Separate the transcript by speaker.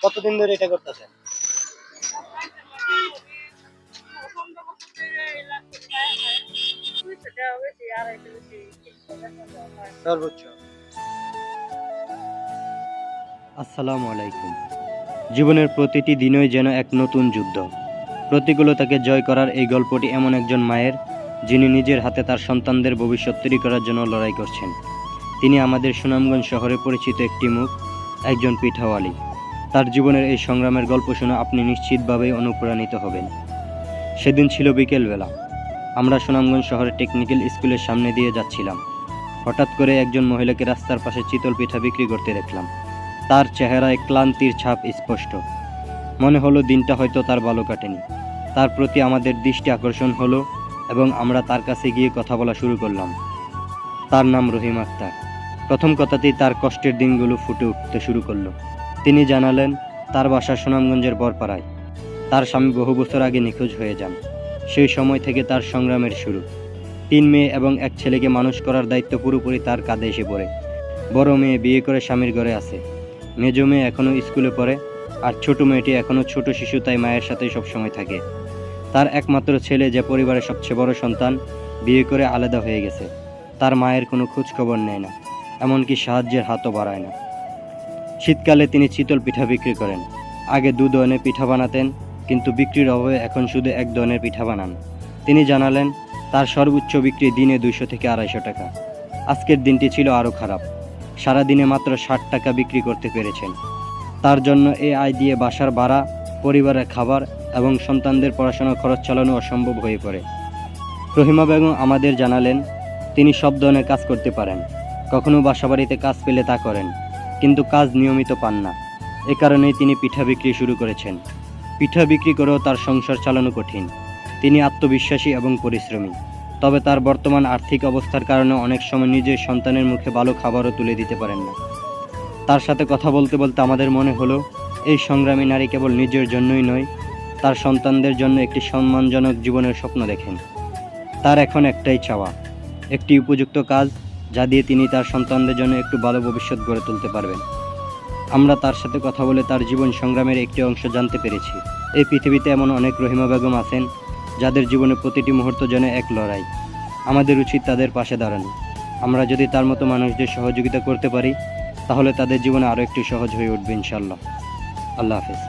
Speaker 1: কতদিন ধরে এটা করতেছেন? সর্বোচ্চ। আসসালামু আলাইকুম। জীবনের প্রতিটি দিনই যেন এক নতুন যুদ্ধ। প্রতিকূলতাকে জয় করার এই গল্পটি এমন একজন মায়ের, যিনি নিজের হাতে তার সন্তানদের ভবিষ্যৎ তৈরি করার জন্য লড়াই করছেন। তিনি আমাদের সুনামগঞ্জ শহরে পরিচিত একটি মুখ, একজন পিঠাওয়ালি। তার জীবনের এই সংগ্রামের গল্প শুনে আপনি নিশ্চিতভাবেই অনুপ্রাণিত হবেন। সেদিন ছিল বিকেলবেলা। আমরা সুনামগঞ্জ শহরের টেকনিক্যাল স্কুলের সামনে দিয়ে যাচ্ছিলাম। হঠাৎ করে একজন মহিলাকে রাস্তার পাশে চিতল পিঠা বিক্রি করতে দেখলাম। তার চেহারায় ক্লান্তির ছাপ স্পষ্ট। মনে হলো দিনটা হয়তো তার ভালো কাটেনি। তার প্রতি আমাদের দৃষ্টি আকর্ষণ হলো এবং আমরা তার কাছে গিয়ে কথা বলা শুরু করলাম। তার নাম রহিম আক্তার। প্রথম কথাতেই তার কষ্টের দিনগুলো ফুটে উঠতে শুরু করলো। তিনি জানালেন তার বাসা সুনামগঞ্জের বরপাড়ায়। তার স্বামী বহু বছর আগে নিখোঁজ হয়ে যান। সেই সময় থেকে তার সংগ্রামের শুরু। 3 মেয়ে এবং 1 ছেলেকে মানুষ করার দায়িত্ব পুরোপুরি তার কাঁধে এসে পড়ে। বড় মেয়ে বিয়ে করে স্বামীর ঘরে আছে। মেজো মেয়ে এখনও স্কুলে পড়ে, আর ছোট মেয়েটি এখনও ছোট শিশু, তাই মায়ের সাথেই সবসময় থাকে। তার একমাত্র ছেলে, যে পরিবারের সবচেয়ে বড় সন্তান, বিয়ে করে আলাদা হয়ে গেছে। তার মায়ের কোনো খোঁজ খবর নেয় না, এমনকি সাহায্যের হাতও বাড়ায় না। শীতকালে তিনি চিতল পিঠা বিক্রি করেন। আগে 2 ধরনের পিঠা বানাতেন, কিন্তু বিক্রির অভাবে এখন শুধু 1 ধরনের পিঠা বানান। তিনি জানালেন তার সর্বোচ্চ বিক্রি দিনে 200 থেকে 250 টাকা। আজকের দিনটি ছিল আরও খারাপ। সারাদিনে মাত্র 60 টাকা বিক্রি করতে পেরেছেন। তার জন্য এই আয় দিয়ে বাসার ভাড়া, পরিবারের খাবার এবং সন্তানদের পড়াশোনার খরচ চালানো অসম্ভব হয়ে পড়ে। রহিমা বেগম আমাদের জানালেন তিনি সব ধরনের কাজ করতে পারেন। কখনো বাসাবাড়িতে কাজ পেলে তা করেন, কিন্তু কাজ নিয়মিত পান না। এ কারণেই তিনি পিঠা বিক্রি শুরু করেছেন। পিঠা বিক্রি করেও তার সংসার চালানো কঠিন। তিনি আত্মবিশ্বাসী এবং পরিশ্রমী, তবে তার বর্তমান আর্থিক অবস্থার কারণে অনেক সময় নিজের সন্তানের মুখে ভালো খাবারও তুলে দিতে পারেন না। তার সাথে কথা বলতে বলতে আমাদের মনে হলো এই সংগ্রামী নারী কেবল নিজের জন্যই নয়, তার সন্তানদের জন্য একটি সম্মানজনক জীবনের স্বপ্ন দেখেন। তার এখন একটাই চাওয়া, একটি উপযুক্ত কাজ, যা দিয়ে তিনি তার সন্তানদের জন্য একটু ভালো ভবিষ্যৎ গড়ে তুলতে পারবেন। আমরা তার সাথে কথা বলে তার জীবন সংগ্রামের একটি অংশ জানতে পেরেছি। এই পৃথিবীতে এমন অনেক রহিমা বেগম আছেন, যাদের জীবনে প্রতিটি মুহূর্ত যেন এক লড়াই। আমাদের উচিত তাদের পাশে দাঁড়ানো। আমরা যদি তার মতো মানুষদের সহযোগিতা করতে পারি, তাহলে তাদের জীবনে আরও একটু সহজ হয়ে উঠবে ইনশাআল্লাহ। আল্লাহ হাফেজ।